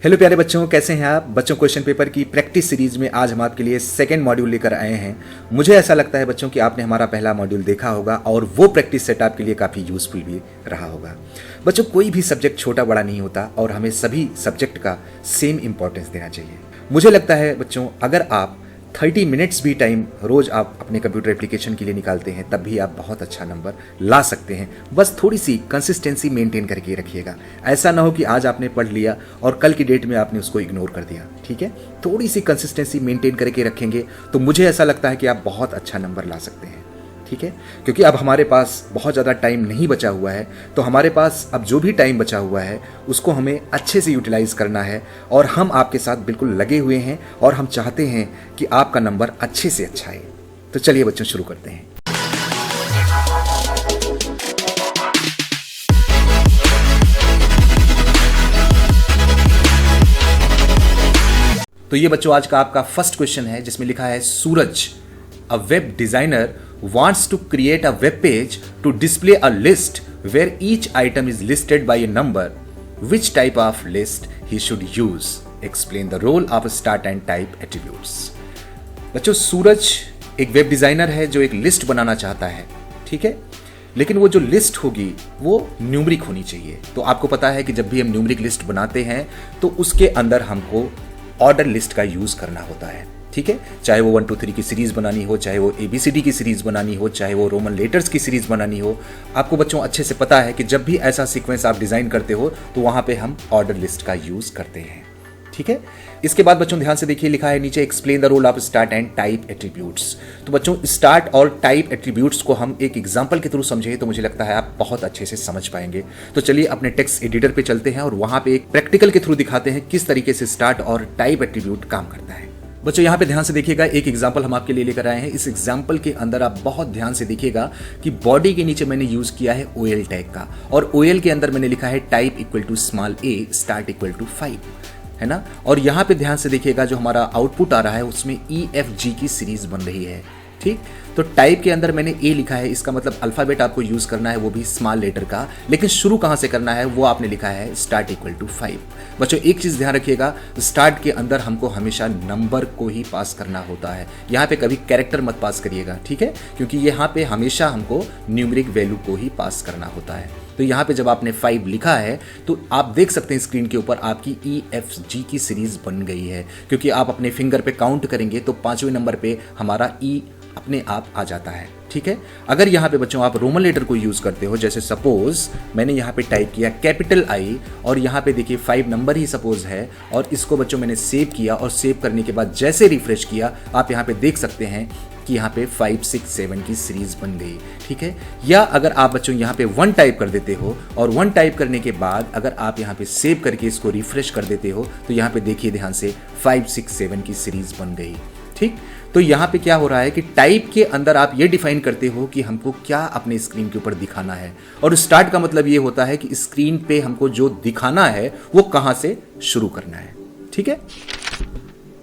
Hello प्यारे बच्चों, कैसे हैं आप बच्चों। क्वेश्चन पेपर की प्रैक्टिस सीरीज में आज हम आपके लिए सेकंड मॉड्यूल लेकर आए हैं। मुझे ऐसा लगता है बच्चों कि आपने हमारा पहला मॉड्यूल देखा होगा और वो प्रैक्टिस सेट आपके लिए काफ़ी यूजफुल भी रहा होगा। बच्चों, कोई भी सब्जेक्ट छोटा बड़ा नहीं होता और हमें सभी सब्जेक्ट का सेम इंपॉर्टेंस देना चाहिए। मुझे लगता है बच्चों, अगर आप 30 मिनट्स भी टाइम रोज आप अपने कंप्यूटर एप्लीकेशन के लिए निकालते हैं तब भी आप बहुत अच्छा नंबर ला सकते हैं। बस थोड़ी सी कंसिस्टेंसी मेंटेन करके रखिएगा। ऐसा ना हो कि आज आपने पढ़ लिया और कल की डेट में आपने उसको इग्नोर कर दिया। ठीक है, थोड़ी सी कंसिस्टेंसी मेंटेन करके रखेंगे तो मुझे ऐसा लगता है कि आप बहुत अच्छा नंबर ला सकते हैं। ठीक है, क्योंकि अब हमारे पास बहुत ज़्यादा टाइम नहीं बचा हुआ है, तो हमारे पास अब जो भी टाइम बचा हुआ है उसको हमें अच्छे से यूटिलाइज करना है और हम आपके साथ बिल्कुल लगे हुए हैं और हम चाहते हैं कि आपका नंबर अच्छे से अच्छा आए। तो चलिए बच्चों, शुरू करते हैं। तो ये बच्चों आज का आपका फर्स्ट क्वेश्चन है जिसमें लिखा है सूरज, a web designer wants to create a web page to display a list where each item is listed by a number. Which type of list he should use? Explain the role of start and type attributes. बच्चों, सूरज एक web designer है जो एक list बनाना चाहता है। ठीक है, लेकिन वो जो लिस्ट होगी वो न्यूमरिक होनी चाहिए। तो आपको पता है कि जब भी हम न्यूमरिक लिस्ट बनाते हैं तो उसके अंदर हमको ऑर्डर लिस्ट का यूज करना होता है। ठीक है, चाहे वो 1 2 3 की सीरीज बनानी हो, चाहे वो ABCD की सीरीज बनानी हो, चाहे वो रोमन लेटर्स की सीरीज बनानी हो। आपको बच्चों अच्छे से पता है कि जब भी ऐसा सीक्वेंस आप डिजाइन करते हो तो वहां पे हम ऑर्डर लिस्ट का यूज करते हैं। ठीक है, इसके बाद बच्चों ध्यान से देखिए, लिखा है नीचे explain the role of start and type attributes. तो बच्चों स्टार्ट और टाइप एट्रीब्यूट्स को हम एक एग्जांपल के थ्रू समझे तो मुझे लगता है आप बहुत अच्छे से समझ पाएंगे। तो चलिए अपने टेक्स्ट एडिटर पे चलते हैं और वहां पे एक प्रैक्टिकल के थ्रू दिखाते हैं किस तरीके से स्टार्ट और टाइप एट्रीब्यूट काम करता है। बच्चों यहाँ पे ध्यान से देखिएगा, एक एग्जांपल हम आपके लिए लेकर आए हैं। इस एग्जांपल के अंदर आप बहुत ध्यान से देखिएगा कि बॉडी के नीचे मैंने यूज किया है OL टैग का और OL के अंदर मैंने लिखा है type equal to small a, start equal to 5, है ना। और यहाँ पे ध्यान से देखिएगा जो हमारा आउटपुट आ रहा है उसमें EFG की सीरीज बन रही है। ठीक, तो टाइप के अंदर मैंने A लिखा है, इसका मतलब अल्फाबेट आपको यूज करना है वो भी स्मॉल लेटर का, लेकिन शुरू कहां से करना है वो आपने लिखा है स्टार्ट इक्वल टू 5। बच्चों एक चीज ध्यान रखिएगा, स्टार्ट के अंदर हमको हमेशा नंबर को ही पास करना होता है। यहाँ पे कभी कैरेक्टर मत पास करिएगा। ठीक है, क्योंकि यहाँ पे हमेशा हमको न्यूमेरिक वैल्यू को ही पास करना होता है। तो यहाँ पे जब आपने 5 लिखा है तो आप देख सकते हैं स्क्रीन के ऊपर आपकी EFG की सीरीज बन गई है, क्योंकि आप अपने फिंगर पे काउंट करेंगे तो 5वें नंबर पे हमारा E अपने आप आ जाता है। ठीक है, अगर यहाँ पे बच्चों आप रोमन लेटर को यूज करते हो, जैसे सपोज मैंने यहाँ पे टाइप किया कैपिटल I और यहाँ पे देखिए 5 नंबर ही सपोज है और इसको बच्चों मैंने सेव किया और सेव करने के बाद जैसे रिफ्रेश किया आप यहाँ पे देख सकते हैं कि यहाँ पे 5 6 7 की सीरीज बन गई। ठीक है, या अगर आप बच्चों यहाँ पे 1 टाइप कर देते हो और 1 टाइप करने के बाद अगर आप यहाँ पे सेव करके इसको रिफ्रेश कर देते हो तो यहाँ पे देखिए ध्यान से 5 6 7 की सीरीज बन गई। ठीक, तो यहाँ पे क्या हो रहा है कि टाइप के अंदर आप ये डिफाइन करते हो कि हमको क्या अपने स्क्रीन के ऊपर दिखाना है और स्टार्ट का मतलब ये होता है कि स्क्रीन पे हमको जो दिखाना है वो कहाँ से शुरू करना है। ठीक है,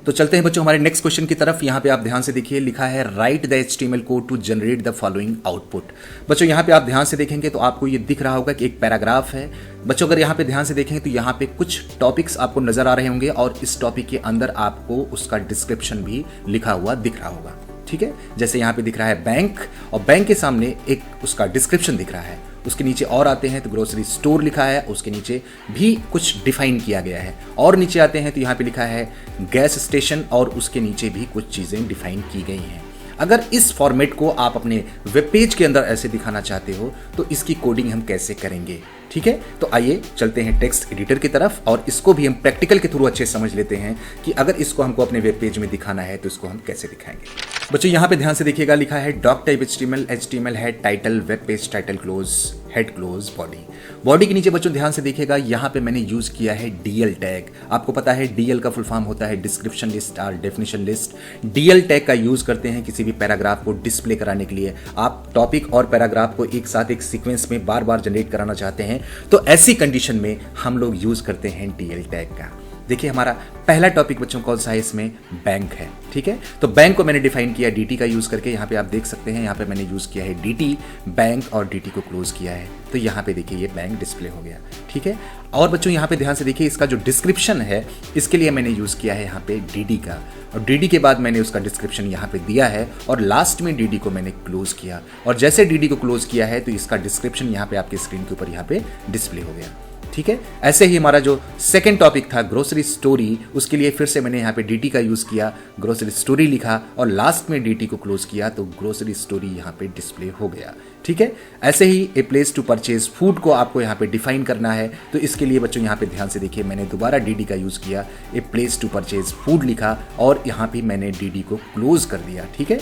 तो चलते हैं बच्चों हमारे नेक्स्ट क्वेश्चन की तरफ। यहाँ पे आप ध्यान से देखिए, लिखा है write the HTML code to generate the following output. बच्चों यहाँ पे आप ध्यान से देखेंगे तो आपको ये दिख रहा होगा कि एक पैराग्राफ है। बच्चों अगर यहाँ पे ध्यान से देखें तो यहाँ पे कुछ टॉपिक्स आपको नजर आ रहे होंगे और इस टॉपिक के अंदर आपको उसका डिस्क्रिप्शन भी लिखा हुआ दिख रहा होगा। ठीक है, जैसे यहाँ पे दिख रहा है बैंक और बैंक के सामने एक उसका डिस्क्रिप्शन दिख रहा है। उसके नीचे और आते हैं तो ग्रोसरी स्टोर लिखा है, उसके नीचे भी कुछ डिफाइन किया गया है। और नीचे आते हैं तो यहाँ पे लिखा है गैस स्टेशन और उसके नीचे भी कुछ चीज़ें डिफाइन की गई हैं। अगर इस फॉर्मेट को आप अपने वेब पेज के अंदर ऐसे दिखाना चाहते हो तो इसकी कोडिंग हम कैसे करेंगे। ठीक है, तो आइए चलते हैं टेक्स्ट एडिटर की तरफ और इसको भी हम प्रैक्टिकल के थ्रू अच्छे समझ लेते हैं कि अगर इसको हमको अपने वेब पेज में दिखाना है तो इसको हम कैसे दिखाएंगे। बच्चों यहाँ पे ध्यान से देखिएगा, लिखा है doc type HTML head title web page title close head close body. Body के नीचे बच्चों ध्यान से देखिएगा, यहाँ पे मैंने यूज किया है DL टैग। आपको पता है DL का फुल फॉर्म होता है डिस्क्रिप्शन लिस्ट और डेफिनेशन लिस्ट। DL टैग का यूज करते हैं किसी भी पैराग्राफ को डिस्प्ले कराने के लिए। आप टॉपिक और पैराग्राफ को एक साथ एक सीक्वेंस में बार बार जनरेट कराना चाहते हैं तो ऐसी कंडीशन में हम लोग यूज करते हैं DL टैग का। देखिए हमारा पहला टॉपिक बच्चों कौन सा है इसमें, बैंक है। ठीक है, तो बैंक को मैंने डिफाइन किया डीटी का यूज करके। यहाँ पे आप देख सकते हैं, यहाँ पे मैंने यूज किया है डीटी बैंक और डीटी को क्लोज किया है, तो यहाँ पे देखिए ये बैंक डिस्प्ले हो गया। ठीक है, और बच्चों यहाँ पे ध्यान से देखिए इसका जो डिस्क्रिप्शन है इसके लिए मैंने यूज किया है यहाँ पे डीडी का, और डीडी के बाद मैंने उसका डिस्क्रिप्शन यहाँ पे दिया है और लास्ट में डीडी को मैंने क्लोज किया, और जैसे डीडी को क्लोज किया है तो इसका डिस्क्रिप्शन यहाँ पे आपके स्क्रीन के ऊपर यहाँ पे डिस्प्ले हो गया। ठीक है, ऐसे ही हमारा जो सेकंड टॉपिक था ग्रोसरी स्टोरी, उसके लिए फिर से मैंने यहाँ पे डीटी का यूज किया, ग्रोसरी स्टोरी लिखा और लास्ट में डीटी को क्लोज किया, तो ग्रोसरी स्टोरी यहाँ पे डिस्प्ले हो गया। ठीक है, ऐसे ही a place to purchase food को आपको यहाँ पे डिफाइन करना है, तो इसके लिए बच्चों यहाँ पे ध्यान से देखिए मैंने दोबारा डीडी का यूज किया, a place to purchase food लिखा और यहाँ पे मैंने डीडी को क्लोज कर दिया। ठीक है,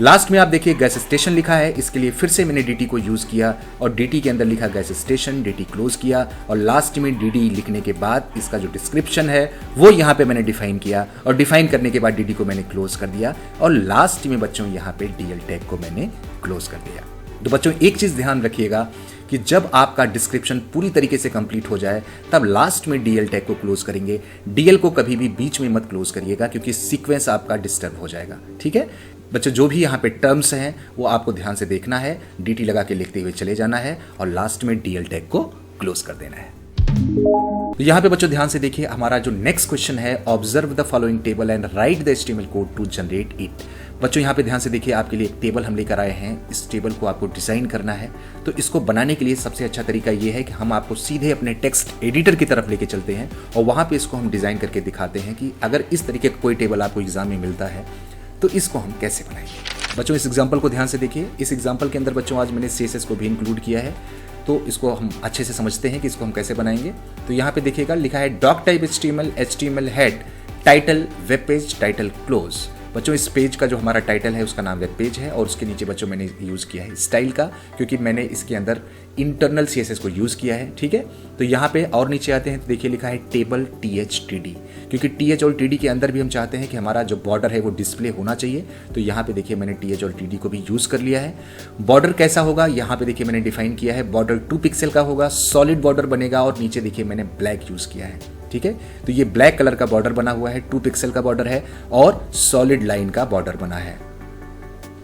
लास्ट में आप देखिए गैस स्टेशन लिखा है, इसके लिए फिर से मैंने डीटी को यूज किया और डीटी के अंदर लिखा गैस स्टेशन, डीटी क्लोज किया और लास्ट में डीडी लिखने के बाद इसका जो डिस्क्रिप्शन है वो यहाँ पे मैंने डिफाइन किया और डिफाइन करने के बाद डीडी को मैंने क्लोज कर दिया और लास्ट में बच्चों यहाँ पे डीएल टैग को मैंने क्लोज कर दिया। तो बच्चों एक चीज ध्यान रखिएगा कि जब आपका डिस्क्रिप्शन पूरी तरीके से कंप्लीट हो जाए तब लास्ट में डीएल टैग को क्लोज करेंगे। डीएल को कभी भी बीच में मत क्लोज करिएगा क्योंकि सीक्वेंस आपका डिस्टर्ब हो जाएगा। ठीक है बच्चों, जो भी यहाँ पे टर्म्स हैं वो आपको ध्यान से देखना है, डीटी लगा के लिखते हुए चले जाना है और लास्ट में डीएल टैग को क्लोज कर देना है। तो यहाँ पे बच्चों ध्यान से देखिए हमारा जो नेक्स्ट क्वेश्चन है, observe the following table and write the HTML code to generate it. बच्चों यहाँ पे ध्यान से देखिए आपके लिए एक टेबल हम लेकर आए हैं, इस टेबल को आपको डिजाइन करना है। तो इसको बनाने के लिए सबसे अच्छा तरीका ये है कि हम आपको सीधे अपने टेक्स्ट एडिटर की तरफ लेके चलते हैं और वहाँ पे इसको हम डिजाइन करके दिखाते हैं कि अगर इस तरीके का कोई टेबल आपको एग्जाम में मिलता है तो इसको हम कैसे बनाएंगे। बच्चों इस एग्जाम्पल को ध्यान से देखिए, इस एग्जाम्पल के अंदर बच्चों आज मैंने CSS को भी इंक्लूड किया है, तो इसको हम अच्छे से समझते हैं कि इसको हम कैसे बनाएंगे। तो यहाँ पे देखिएगा लिखा है doc type HTML head title web page title close. बच्चों इस पेज का जो हमारा टाइटल है उसका नाम वेब पेज है और उसके नीचे बच्चों मैंने यूज़ किया है स्टाइल का, क्योंकि मैंने इसके अंदर इंटरनल CSS को यूज़ किया है। ठीक है, तो यहाँ पे और नीचे आते हैं तो देखिए लिखा है टेबल THTD, क्योंकि TH और TD के अंदर भी हम चाहते हैं कि हमारा जो बॉर्डर है वो डिस्प्ले होना चाहिए। तो यहाँ पे देखिए मैंने TH और TD को भी यूज़ कर लिया है। बॉर्डर कैसा होगा यहाँ पे देखिए मैंने डिफाइन किया है, बॉर्डर 2 पिक्सल का होगा, सॉलिड बॉर्डर बनेगा और नीचे देखिए मैंने ब्लैक यूज़ किया है। ठीक है, तो ये ब्लैक कलर का बॉर्डर बना हुआ है, 2 पिक्सल का बॉर्डर है और सॉलिड लाइन का बॉर्डर बना है।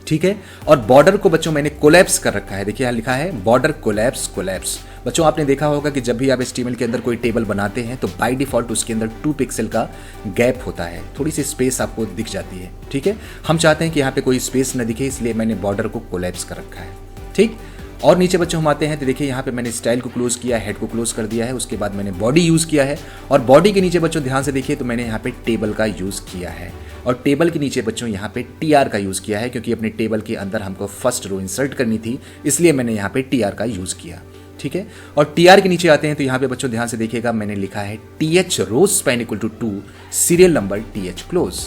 ठीक है, और बॉर्डर को बच्चों मैंने कोलैप्स कर रखा है, देखिए यहां लिखा है बॉर्डर कोलैप्स। बच्चों आपने देखा होगा कि जब भी आप HTML के अंदर कोई टेबल बनाते हैं तो बाय डिफॉल्ट उसके अंदर 2 पिक्सल का गैप होता है, थोड़ी सी स्पेस आपको दिख जाती है। ठीक है, हम चाहते हैं कि यहाँ पे कोई स्पेस न दिखे, इसलिए मैंने बॉर्डर को कोलैप्स कर रखा है। ठीक, और नीचे बच्चों हम आते हैं तो देखिए यहाँ पे मैंने स्टाइल को क्लोज किया, हेड को क्लोज कर दिया है, उसके बाद मैंने बॉडी यूज़ किया है और बॉडी के नीचे बच्चों ध्यान से देखिए तो मैंने यहाँ पे टेबल का यूज़ किया है और टेबल के नीचे बच्चों यहाँ पे TR का यूज़ किया है, क्योंकि अपने टेबल के अंदर हमको फर्स्ट रो इंसर्ट करनी थी, इसलिए मैंने यहाँ पे TR का यूज़ किया। ठीक है, और TR के नीचे आते हैं तो यहाँ पे बच्चों ध्यान से देखिएगा मैंने लिखा है TH rowspan equal to 2 serial number TH close.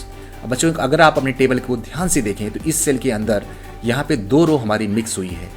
अब बच्चों अगर आप अपने टेबल को ध्यान से देखें तो इस सेल के अंदर यहाँ पे 2 रो हमारी मिक्स हुई है।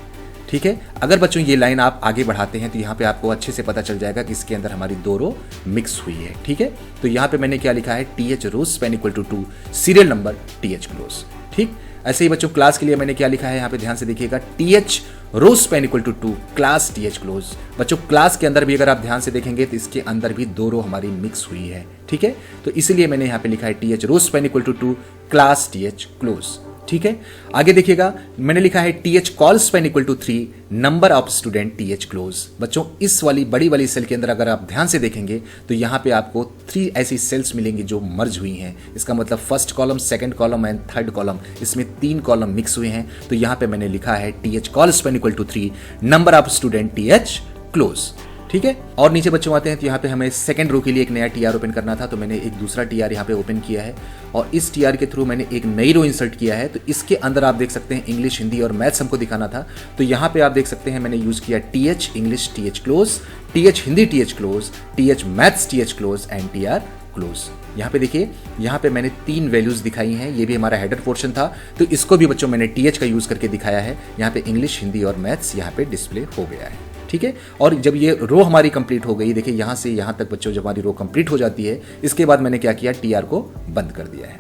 ठीक है, अगर बच्चों ये लाइन आप आगे बढ़ाते हैं तो यहाँ पे आपको अच्छे से पता चल जाएगा कि इसके अंदर हमारी 2 रो मिक्स हुई है। ठीक है, तो यहाँ पे मैंने क्या लिखा है TH rowspan equal to 2 serial number TH close. ठीक, ऐसे ही बच्चों क्लास के लिए मैंने क्या लिखा है यहाँ पे ध्यान से देखिएगा TH rowspan equal to 2 class TH close. बच्चों क्लास के अंदर भी अगर आप ध्यान से देखेंगे तो इसके अंदर भी 2 रो हमारी मिक्स हुई है। ठीक है, तो इसलिए मैंने यहाँ पे लिखा है TH rowspan equal to 2 class TH close. ठीक है, आगे देखिएगा मैंने लिखा है TH colspan equal to 3 number of student TH close. बच्चों इस वाली बड़ी वाली सेल के अंदर अगर आप ध्यान से देखेंगे तो यहाँ पे आपको 3 ऐसी सेल्स मिलेंगी जो मर्ज हुई हैं। इसका मतलब first column, second column and third column, इसमें 3 कॉलम मिक्स हुए हैं। तो यहाँ पे मैंने लिखा है TH colspan equal to 3 number of student TH close. ठीक है, और नीचे बच्चों आते हैं तो यहाँ पे हमें सेकंड रो के लिए एक नया TR ओपन करना था, तो मैंने एक दूसरा TR यहाँ पे ओपन किया है और इस TR के थ्रू मैंने एक नई रो इंसर्ट किया है। तो इसके अंदर आप देख सकते हैं इंग्लिश, हिंदी और मैथ्स हमको दिखाना था, तो यहाँ पे आप देख सकते हैं मैंने यूज किया TH English TH close, TH Hindi TH close, TH maths TH close and TR close. यहाँ पे देखिए यहाँ पे मैंने 3 वैल्यूज दिखाई हैं, ये भी हमारा हेडर पोर्शन था, तो इसको भी बच्चों मैंने TH का यूज करके दिखाया है। यहाँ पे इंग्लिश, हिंदी और मैथ्स यहाँ पे डिस्प्ले हो गया है। ठीक है, और जब ये रो हमारी कंप्लीट हो गई, देखिए यहाँ से यहाँ तक बच्चों जब हमारी रो कंप्लीट हो जाती है, इसके बाद मैंने क्या किया TR को बंद कर दिया है।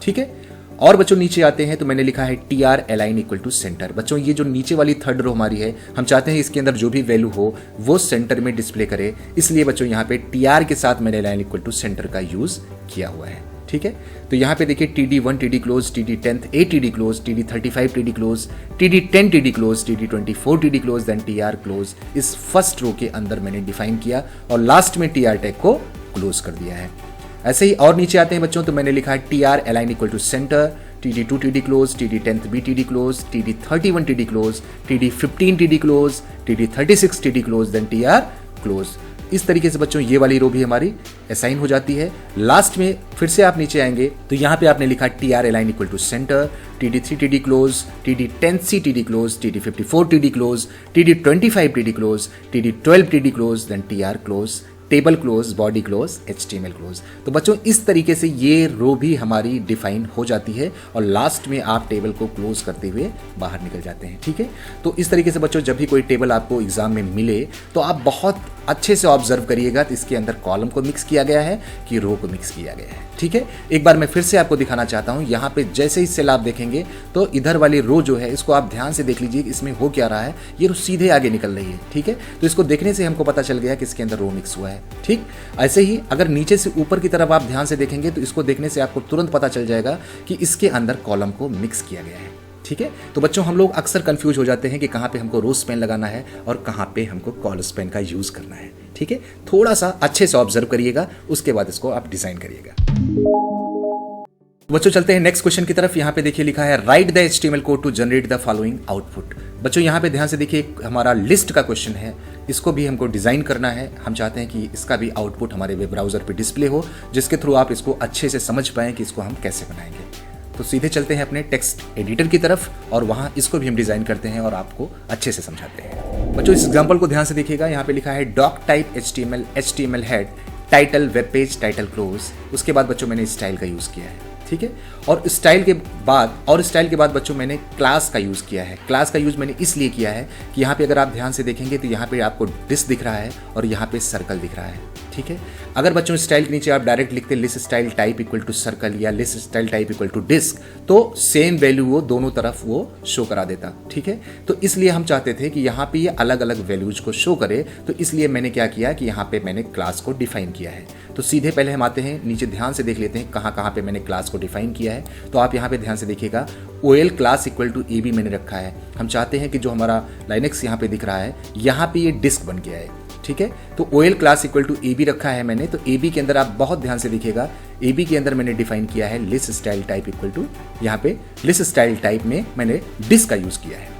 ठीक है, और बच्चों नीचे आते हैं तो मैंने लिखा है TR align equal to centre. बच्चों ये जो नीचे वाली थर्ड रो हमारी है, हम चाहते हैं इसके अंदर जो भी वैल्यू हो वो सेंटर में डिस्प्ले करे, इसलिए बच्चों यहाँ पे TR के साथ मैंने align इक्वल टू सेंटर का यूज किया हुआ है। ठीक है, तो यहाँ पे देखिए TD1 TD close, TD10 A TD close, TD35 TD close, TD10 TD close, TD24 TD close, then TR close इस फर्स्ट रो के अंदर मैंने डिफाइन किया और लास्ट में TR टैग को क्लोज कर दिया है। ऐसे ही और नीचे आते हैं बच्चों तो मैंने लिखा है TR align equal to centre, TD2 TD close, TD10 B TD close, TD31 TD close, TD15 TD close, TD36 TD close, then TR close. इस तरीके से बच्चों ये वाली रो भी हमारी असाइन हो जाती है। लास्ट में फिर से आप नीचे आएंगे तो यहाँ पे आपने लिखा TR align equal to centre, TD3 TD close, TD10C TD close, TD54 TD close, TD25 TD close, TD12 TD close, then TR close, table close, body close, HTML close. तो बच्चों इस तरीके से ये रो भी हमारी डिफाइन हो जाती है और लास्ट में आप टेबल को क्लोज करते हुए बाहर निकल जाते हैं। ठीक है, तो इस तरीके से बच्चों जब भी कोई टेबल आपको एग्जाम में मिले तो आप बहुत अच्छे से ऑब्जर्व करिएगा तो इसके अंदर कॉलम को मिक्स किया गया है कि रो को मिक्स किया गया है। ठीक है, एक बार मैं फिर से आपको दिखाना चाहता हूं, यहाँ पे जैसे ही सेल आप देखेंगे तो इधर वाली रो जो है इसको आप ध्यान से देख लीजिए इसमें हो क्या रहा है, ये रो सीधे आगे निकल रही है। ठीक है, तो इसको देखने से हमको पता चल गया कि इसके अंदर रो मिक्स हुआ है। ठीक, ऐसे ही अगर नीचे से ऊपर की तरफ आप ध्यान से देखेंगे तो इसको देखने से आपको तुरंत पता चल जाएगा कि इसके अंदर कॉलम को मिक्स किया गया है। ठीक है, तो बच्चों हम लोग अक्सर कंफ्यूज हो जाते हैं कि कहाँ पे हमको रोज पेन लगाना है और कहाँ पे हमको कॉलस पेन का यूज करना है। ठीक है, थोड़ा सा अच्छे से ऑब्जर्व करिएगा, उसके बाद इसको आप डिजाइन करिएगा। बच्चों चलते हैं नेक्स्ट क्वेश्चन की तरफ। यहाँ पे देखिए लिखा है write the HTML code to generate the following output. बच्चों यहाँ पे ध्यान से देखिए हमारा लिस्ट का क्वेश्चन है, इसको भी हमको डिजाइन करना है। हम चाहते हैं कि इसका भी आउटपुट हमारे वेब ब्राउजर पे डिस्प्ले हो, जिसके थ्रू आप इसको अच्छे से समझ पाएं कि इसको हम कैसे बनाएंगे। तो सीधे चलते हैं अपने टेक्स्ट एडिटर की तरफ और वहां इसको भी हम डिजाइन करते हैं और आपको अच्छे से समझाते हैं। बच्चों इस एग्जांपल को ध्यान से देखिएगा, यहाँ पे लिखा है doc type HTML head title web page title close. उसके बाद बच्चों मैंने स्टाइल का यूज किया है। ठीक है, और स्टाइल के बाद बच्चों मैंने क्लास का यूज किया है। क्लास का यूज मैंने इसलिए किया है कि यहाँ पे अगर आप ध्यान से देखेंगे तो यहाँ पे आपको डिस्क दिख रहा है और यहाँ पे सर्कल दिख रहा है। ठीक है, अगर बच्चों स्टाइल के नीचे आप डायरेक्ट लिखते list style type equal to circle या list style type equal to disc तो सेम वैल्यू वो दोनों तरफ वो शो करा देता। ठीक है, तो इसलिए हम चाहते थे कि यहाँ पे ये अलग अलग वैल्यूज को शो करे, तो इसलिए मैंने क्या किया कि यहाँ पे मैंने क्लास को डिफाइन किया है। तो सीधे पहले हम आते हैं नीचे, ध्यान से देख लेते हैं कहाँ पे मैंने क्लास को डिफाइन किया है। तो आप यहाँ पे ध्यान से देखिएगा OL class equal to AB मैंने रखा है। हम चाहते हैं कि जो हमारा लाइनेक्स यहाँ पे दिख रहा है यहाँ पे ये डिस्क बन गया है। ठीक है, तो OL class equal to AB रखा है मैंने। तो AB के अंदर आप बहुत ध्यान से देखिएगा, AB के अंदर मैंने डिफाइन किया है list style type equal to, यहाँ पे लिस्ट स्टाइल टाइप में मैंने डिस्क का यूज किया है।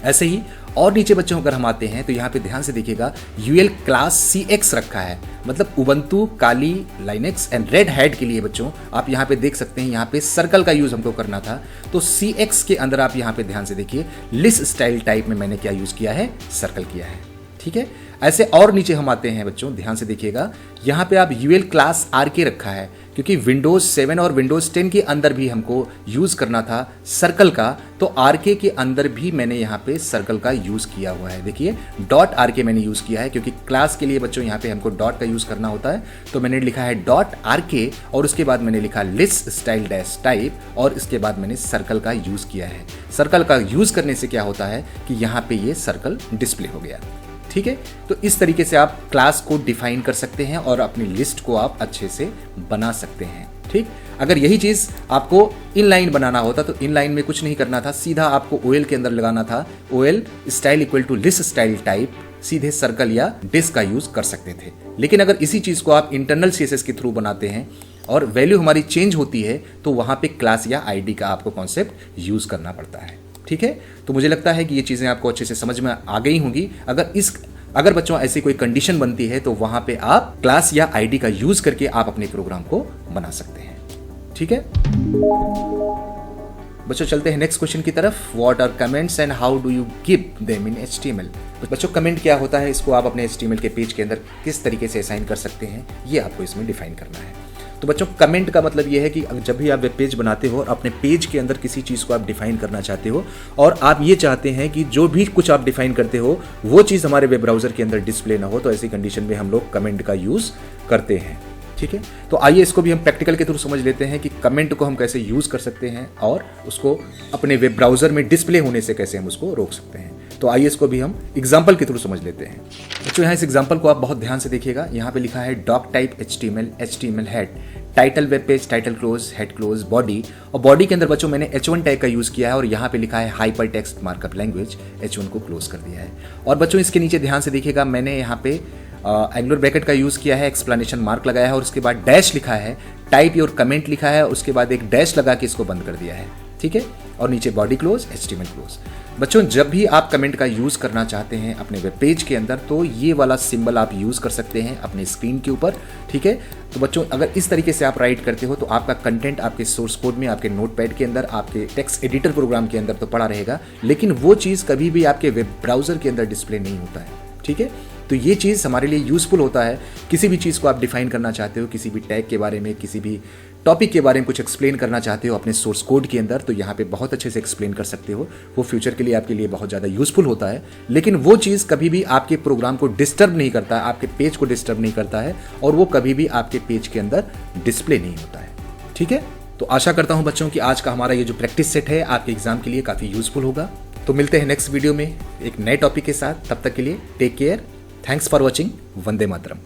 ऐसे ही और नीचे बच्चों अगर हम आते हैं तो यहाँ पे ध्यान से देखिएगा UL क्लास CX रखा है, मतलब Ubuntu, Kali, Linux and red hat के लिए बच्चों आप यहाँ पे देख सकते हैं यहाँ पे सर्कल का यूज हमको करना था। तो CX के अंदर आप यहाँ पे ध्यान से देखिए लिस्ट स्टाइल टाइप में मैंने क्या यूज किया है, सर्कल किया है। ठीक है, ऐसे और नीचे हम आते हैं बच्चों, ध्यान से देखिएगा यहाँ पे आप UL क्लास RK रखा है क्योंकि विंडोज 7 और विंडोज 10 के अंदर भी हमको यूज करना था सर्कल का, तो RK के अंदर भी मैंने यहाँ पे सर्कल का यूज किया हुआ है। देखिए डॉट RK मैंने यूज किया है क्योंकि क्लास के लिए बच्चों यहाँ पे हमको डॉट का यूज करना होता है। तो मैंने लिखा है डॉट RK और उसके बाद मैंने लिखा लिस्ट स्टाइल डैश टाइप और इसके बाद मैंने सर्कल का यूज किया है। सर्कल का यूज करने से क्या होता है कि यहाँ पे ये सर्कल डिस्प्ले हो गया। ठीक है, तो इस तरीके से आप क्लास को डिफाइन कर सकते हैं और अपनी लिस्ट को आप अच्छे से बना सकते हैं। ठीक, अगर यही चीज आपको इनलाइन बनाना होता तो इनलाइन में कुछ नहीं करना था, सीधा आपको OL के अंदर लगाना था। OL style equal to list style type, सीधे सर्कल या डिस्क का यूज कर सकते थे। लेकिन अगर इसी चीज को आप इंटरनल CSS के थ्रू बनाते हैं और वैल्यू हमारी चेंज होती है तो वहां पे क्लास या ID का आपको कॉन्सेप्ट यूज करना पड़ता है। ठीक है, तो मुझे लगता है कि ये चीज़ें आपको अच्छे से समझ में आ गई होंगी। अगर बच्चों ऐसी कोई कंडीशन बनती है तो वहां पे आप क्लास या ID का यूज करके आप अपने प्रोग्राम को बना सकते हैं। ठीक है बच्चों, चलते हैं नेक्स्ट क्वेश्चन की तरफ। What are comments and how do you give them in HTML। बच्चों कमेंट क्या होता है, इसको आप अपने HTML के पेज के अंदर किस तरीके से असाइन कर सकते हैं, ये आपको इसमें डिफाइन करना है। तो बच्चों कमेंट का मतलब ये है कि जब भी आप वेब पेज बनाते हो और अपने पेज के अंदर किसी चीज़ को आप डिफाइन करना चाहते हो और आप ये चाहते हैं कि जो भी कुछ आप डिफाइन करते हो वो चीज़ हमारे वेब ब्राउज़र के अंदर डिस्प्ले ना हो, तो ऐसी कंडीशन में हम लोग कमेंट का यूज़ करते हैं। ठीक है, तो आइए इसको भी हम प्रैक्टिकल के थ्रू समझ लेते हैं कि कमेंट को हम कैसे यूज़ कर सकते हैं और उसको अपने वेब ब्राउज़र में डिस्प्ले होने से कैसे हम उसको रोक सकते हैं। तो आइए इसको भी हम एग्जाम्पल के थ्रू समझ लेते हैं। बच्चों यहाँ इस एग्जाम्पल को आप बहुत ध्यान से देखिएगा। यहाँ पे लिखा है doc type HTML head, title web page, title close, head close, body, और बॉडी के अंदर बच्चों मैंने H1 टैग का यूज़ किया है और यहाँ पे लिखा है hyper text markup language, H1 को क्लोज कर दिया है। और बच्चों इसके नीचे ध्यान से देखिएगा, मैंने यहाँ पे एंगुलर ब्रैकेट का यूज़ किया है, एक्सप्लेनेशन मार्क लगाया है और उसके बाद डैश लिखा है, टाइप योर कमेंट लिखा है, उसके बाद एक डैश लगा के इसको बंद कर दिया है, ठीक है, और नीचे बॉडी क्लोज, HTML क्लोज। बच्चों जब भी आप कमेंट का यूज़ करना चाहते हैं अपने वेब पेज के अंदर तो ये वाला सिंबल आप यूज़ कर सकते हैं अपने स्क्रीन के ऊपर, ठीक है। तो बच्चों अगर इस तरीके से आप राइट करते हो तो आपका कंटेंट आपके सोर्स कोड में, आपके नोटपैड के अंदर, आपके टेक्स्ट एडिटर प्रोग्राम के अंदर तो पड़ा रहेगा, लेकिन वो चीज़ कभी भी आपके वेब ब्राउज़र के अंदर डिस्प्ले नहीं होता है, ठीक है। तो ये चीज़ हमारे लिए यूज़फुल होता है। किसी भी चीज़ को आप डिफाइन करना चाहते हो, किसी भी टैग के बारे में, किसी भी टॉपिक के बारे में कुछ एक्सप्लेन करना चाहते हो अपने सोर्स कोड के अंदर, तो यहाँ पे बहुत अच्छे से एक्सप्लेन कर सकते हो। वो फ्यूचर के लिए आपके लिए बहुत ज़्यादा यूज़फुल होता है, लेकिन वो चीज़ कभी भी आपके प्रोग्राम को डिस्टर्ब नहीं करता है, आपके पेज को डिस्टर्ब नहीं करता है और वो कभी भी आपके पेज के अंदर डिस्प्ले नहीं होता है, ठीक है। तो आशा करता हूँ बच्चों कि आज का हमारा ये जो प्रैक्टिस सेट है आपके एग्जाम के लिए काफ़ी यूज़फुल होगा। तो मिलते हैं नेक्स्ट वीडियो में एक नए टॉपिक के साथ, तब तक के लिए take care, thanks for watching, वंदे मातरम।